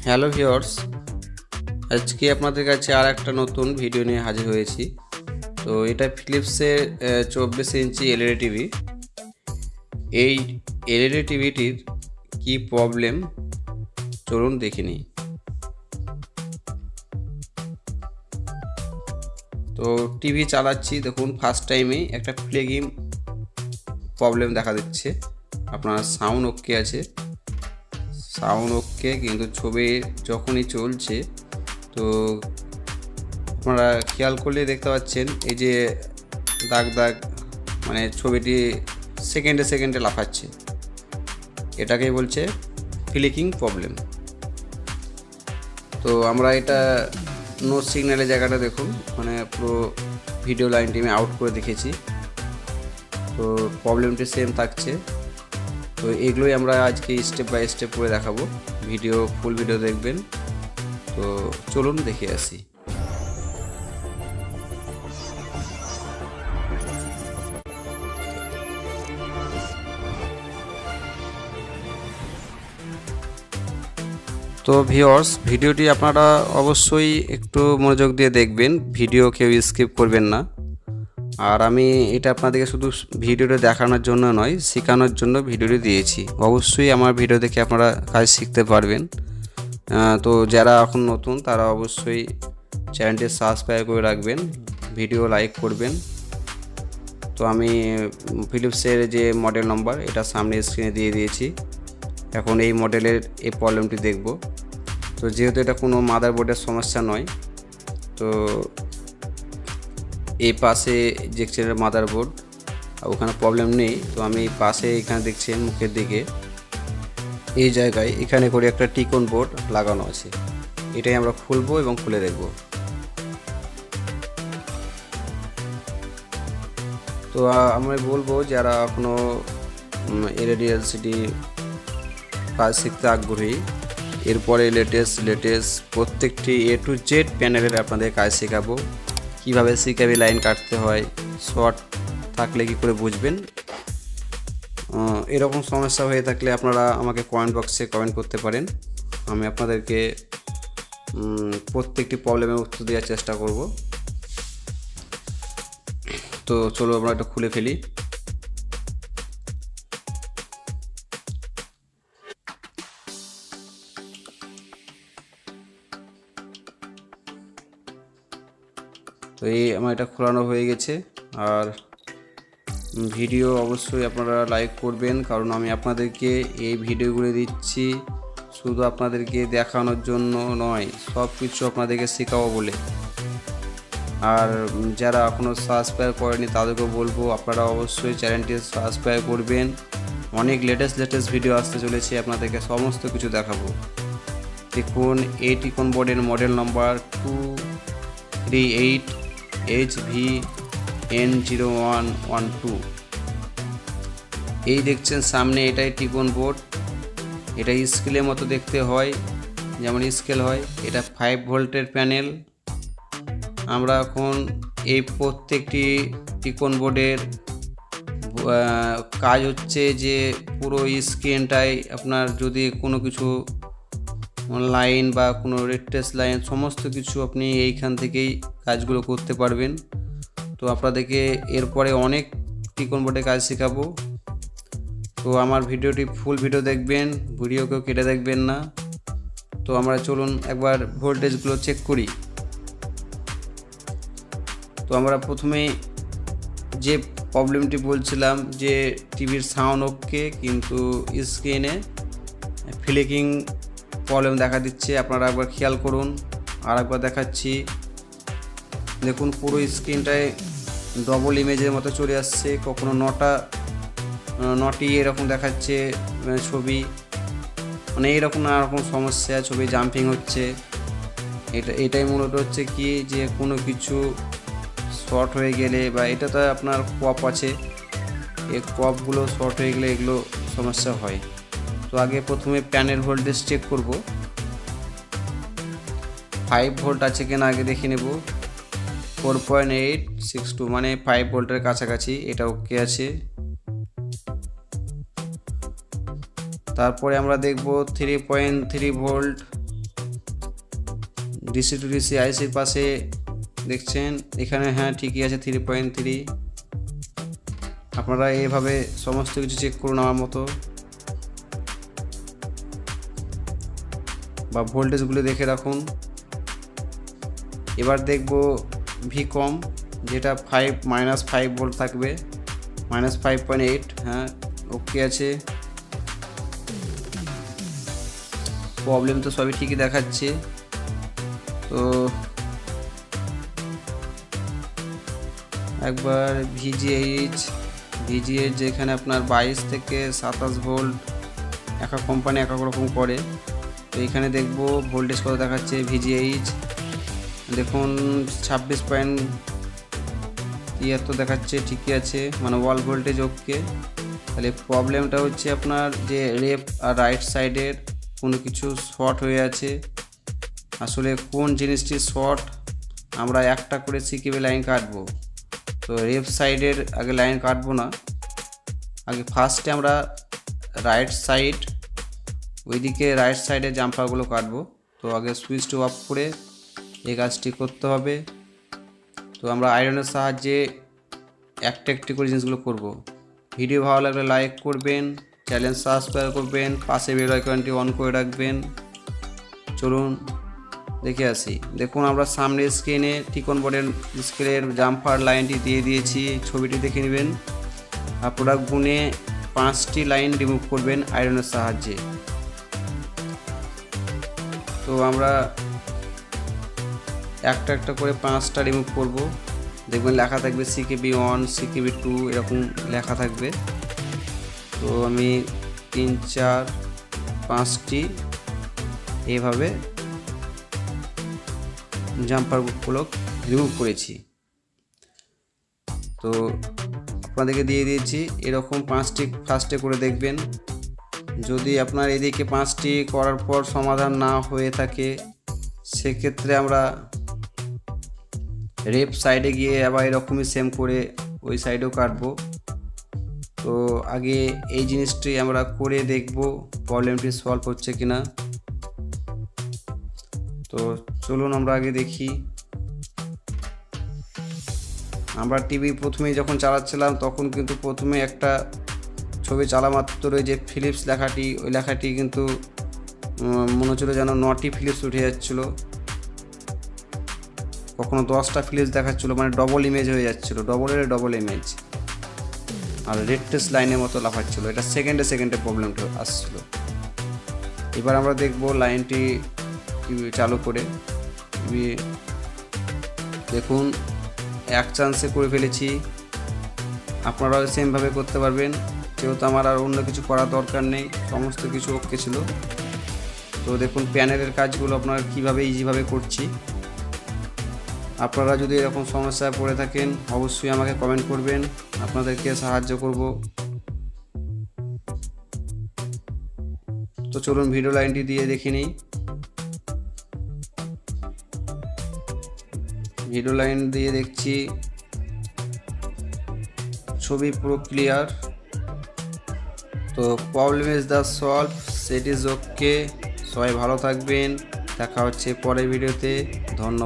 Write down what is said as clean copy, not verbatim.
Hello viewers, আজকে আপনাদের কাছে আর একটা নতুন ভিডিও নিয়ে হাজির হয়েছি। তো এটা ফিলিপসের 24 ইঞ্চি এলইডি টিভি। এই এলইডি টিভিটির কি প্রবলেম চলুন দেখে নিই। তো টিভি চালাচ্ছি, দেখুন ফার্স্ট টাইমেই একটা ফ্লিকিং প্রবলেম দেখা দিচ্ছে। আপনার সাউন্ড ওকে আছে, সাউন্ড ওকে, কিন্তু ছবি যখনই চলছে তো আপনারা খেয়াল করলে দেখতে পাচ্ছেন এই যে দাগ দাগ, মানে ছবিটি সেকেন্ডে সেকেন্ডে লাফাচ্ছে, এটাকেই বলছে ফ্লিকিং প্রবলেম। তো আমরা এটা নো সিগন্যালের জায়গাটা দেখুন, মানে পুরো ভিডিও লাইনটি আমি আউট করে দেখেছি, তো প্রবলেমটি সেম থাকছে। তো এগুলোই আমরা আজকে স্টেপ বাই স্টেপ করে দেখাবো, ফুল ভিডিও দেখবেন। তো চলুন দেখে আসি। তো ভিউয়ার্স, ভিডিওটি আপনারা অবশ্যই একটু মনোযোগ দিয়ে দেখবেন, ভিডিও কেউ স্কিপ করবেন না। আর আমি এটা আপনাদেরকে শুধু ভিডিওটা দেখানোর জন্য নয়, শেখানোর জন্য ভিডিওটি দিয়েছি। অবশ্যই আমার ভিডিও দেখে আপনারা কাজ শিখতে পারবেন। তো যারা এখন নতুন তারা অবশ্যই চ্যানেলটি সাবস্ক্রাইব করে রাখবেন, ভিডিও লাইক করবেন। তো আমি ফিলিপসের যে মডেল নম্বর এটা সামনে স্ক্রিনে দিয়ে দিয়েছি। এখন এই মডেলের এই প্রবলেমটি দেখব। তো যেহেতু এটা কোনো মাদারবোর্ডের সমস্যা নয়, তো এই পাশে দেখছেন মাদারবোর্ড, আর ওখানে প্রবলেম নেই। তো আমি পাশে এখানে দেখছেন মুখের দিকে এই জায়গায় এখানে করে একটা টিকন বোর্ড লাগানো আছে, এটাই আমরা খুলবো এবং খুলে দেখব। তো আমি বলবো যারা এখনও এলইডি এলসিডি কাজ শিখতে আগ্রহী, এরপরে লেটেস্ট প্রত্যেকটি এ টু জেড প্যানেলের আপনাদের কাজ শেখাবো। কীভাবে সিকেবি লাইন কাটতে হয়, শর্ট থাকলে কী করে বুঝবেন। এরকম সমস্যা হয়ে থাকলে আপনারা আমাকে কমেন্ট বক্সে কমেন্ট করতে পারেন, আমি আপনাদেরকে প্রত্যেকটি প্রবলেমের উত্তর দেওয়ার চেষ্টা করব। তো চলো আমরা এটা খুলে ফেলি। তো এই আমার এটা খোলানো হয়ে গেছে। আর ভিডিও অবশ্যই আপনারা লাইক করবেন, কারণ আমি আপনাদেরকে এই ভিডিওগুলো দিচ্ছি শুধু আপনাদেরকে দেখানোর জন্য নয়, সব কিছু আপনাদেরকে শেখাবো বলে। আর যারা এখনও সাবস্ক্রাইব করেনি তাদেরকেও বলবো আপনারা অবশ্যই চ্যানেলটি সাবস্ক্রাইব করবেন। অনেক লেটেস্ট ভিডিও আসতে চলেছে, আপনাদেরকে সমস্ত কিছু দেখাবো। দেখুন এই টিকন বোর্ডের মডেল নাম্বার 238HVN0112। এই দেখছেন সামনে, এটাই টিকন বোর্ড। এটা স্কেলের মতো দেখতে হয়, যেমন স্কেল হয়। এটা 5 ভোল্টের প্যানেল। আমরা এখন এই প্রত্যেকটি টিকন বোর্ডের কাজ হচ্ছে যে পুরো স্ক্রিনটাই আপনার যদি কোনো কিছু লাইন বা কোনো রেটেস লাইন সমস্ত কিছু আপনি এইখান থেকেই কাজগুলো করতে পারবেন। তো আপনাদেরকে এরপরে অনেক টিকন বোর্ডে কাজ শেখাবো। তো আমার ভিডিওটি ফুল ভিডিও দেখবেন, ভিডিওকেও কেটে দেখবেন না। তো আমরা চলুন একবার ভোল্টেজগুলো চেক করি। তো আমরা প্রথমে যে প্রবলেমটি বলছিলাম যে টিভির সাউন্ড ওকে, কিন্তু স্ক্রিনে ফ্লিকিং প্রবলেম দেখা দিচ্ছে। আপনারা একবার খেয়াল করুন, আর একবার দেখাচ্ছি। দেখুন পুরো স্ক্রিনটায় ডবল ইমেজের মতো চলে আসছে, কখনো নটি এরকম দেখাচ্ছে ছবি, মানে এইরকম নানা রকম সমস্যা, ছবি জাম্পিং হচ্ছে। এটাই মূলত হচ্ছে কি যে কোনো কিছু শর্ট হয়ে গেলে, বা এটাতে আপনার কপ আছে, এই কপগুলো শর্ট হয়ে গেলে এগুলো সমস্যা হয়। তো আগে প্রথমে প্যানেল ভোল্টেজ চেক করব, 5 ভোল্ট আছে কিনা আগে দেখে নেব। 4.862 মানে 5 ভোল্টের কাছাকাছি, এটা ওকে আছে। তারপরে আমরা দেখব 3.3 ভোল্ট, ডিসি টু ডিসি আইসির পাশে দেখছেন এখানে হ্যাঁ ঠিকই আছে 3.3। আপনারা এইভাবে সমস্ত কিছু চেক করুন আমার মতো, বা ভোল্টেজগুলো দেখে রাখুন। এবার দেখব ভি কম, যেটা -5 ভোল্ট থাকবে, -5.8। হ্যাঁ ওকে আছে, প্রবলেম তো সবই ঠিকই দেখাচ্ছে। তো একবার ভিজিএইচ যেখানে আপনার 22 থেকে 27 ভোল্ট, এক এক কোম্পানি এক এক রকম করে। তো এখানে দেখব ভোল্টেজ কত দেখাচ্ছে। ভিজিএইচ দেখুন 26.73 দেখাচ্ছে, ঠিকই আছে, মানে ওয়াল ভোল্টেজ ওকে। তাহলে প্রবলেমটা হচ্ছে আপনার যে লেফট আর রাইট সাইডের কোনো কিছু শর্ট হয়ে আছে। আসলে কোন জিনিসটি শর্ট, আমরা একটা করে সিকিবি লাইন কাটবো। তো লেফট সাইডের আগে লাইন কাটবো না, আগে ফার্স্টে আমরা রাইট সাইড, ওইদিকে রাইট সাইডে জাম্পারগুলো কাটবো। তো আগে সুইচটি অফ করে এই কাজটি করতে হবে। তো আমরা আয়রনের সাহায্যে একটা একটি করে জিনিসগুলো করব। ভিডিও ভালো লাগলে লাইক করবেন, চ্যানেল সাবস্ক্রাইব করবেন, পাশে বেল আইকনটি অন করে রাখবেন। চলুন দেখে আসি। দেখুন আমরা সামনে স্ক্রিনে টিকন বোর্ডের স্কেলের জাম্পার লাইনটি দিয়ে দিয়েছি, ছবিটি দেখে নেবেন। আপনারা গুনে 5টি লাইন রিমুভ করবেন আয়রনের সাহায্যে। তো আমরা একটা একটা করে 5টা রিমুভ করব। দেখবেন লেখা থাকবে সিকেবি 1, সিকেবি 2 এরকম লেখা থাকবে। তো আমি 3, 4, 5টি এইভাবে জাম্পারগুলো রিমুভ করেছি। তো আপনাদেরকে দিয়ে দিয়েছি, এরকম 5টি ফার্স্টে করে দেখবেন। যদি আপনার এদিকে 5টি করার পর সমাধান না হয়ে থাকে, সেক্ষেত্রে আমরা লেফট সাইডে গিয়ে আবার এরকমই সেম করে ওই সাইডেও কাটবো। তো আগে এই জিনিসটি আমরা করে দেখব প্রবলেমটি সলভ হচ্ছে কিনা। তো চলুন আমরা আগে দেখি। আমরা টিভি প্রথমে যখন চালাচ্ছিলাম তখন কিন্তু প্রথমে একটা ছবি চালা মাত্রই যে ফিলিপস লেখাটি, ওই লেখাটি কিন্তু মনে হচ্ছিলো যেন 9টি ফিলিপস উঠে যাচ্ছিলো, কখনো 10টা ফিলিপস দেখাচ্ছিলো, মানে ডবল ইমেজ হয়ে যাচ্ছিলো, ডবল ইমেজ, আর রেড টেস্ট লাইনের মতো লাফাচ্ছিলো। এটা সেকেন্ডে প্রবলেমটা আসছিল। এবার আমরা দেখব লাইনটি চালু করে। দেখুন এক চান্সে করে ফেলেছি, আপনারাও সেমভাবে করতে পারবেন, যেহেতু আমার আর অন্য কিছু করার দরকার নেই, সমস্ত কিছু ওকে ছিল। তো দেখুন প্যানেলের কাজগুলো আপনারা কীভাবে ইজিভাবে করছি। আপনারা যদি এরকম সমস্যায় পড়ে থাকেন অবশ্যই আমাকে কমেন্ট করবেন, আপনাদেরকে সাহায্য করব। তো চলুন ভিডিও লাইনটি দিয়ে দেখে নিই। ভিডিও লাইন দিয়ে দেখছি, ছবি পুরো ক্লিয়ার। তো problem is the solve, set is okay. সবাই ভালো থাকবেন, দেখা হচ্ছে পরের ভিডিওতে। ধন্যবাদ।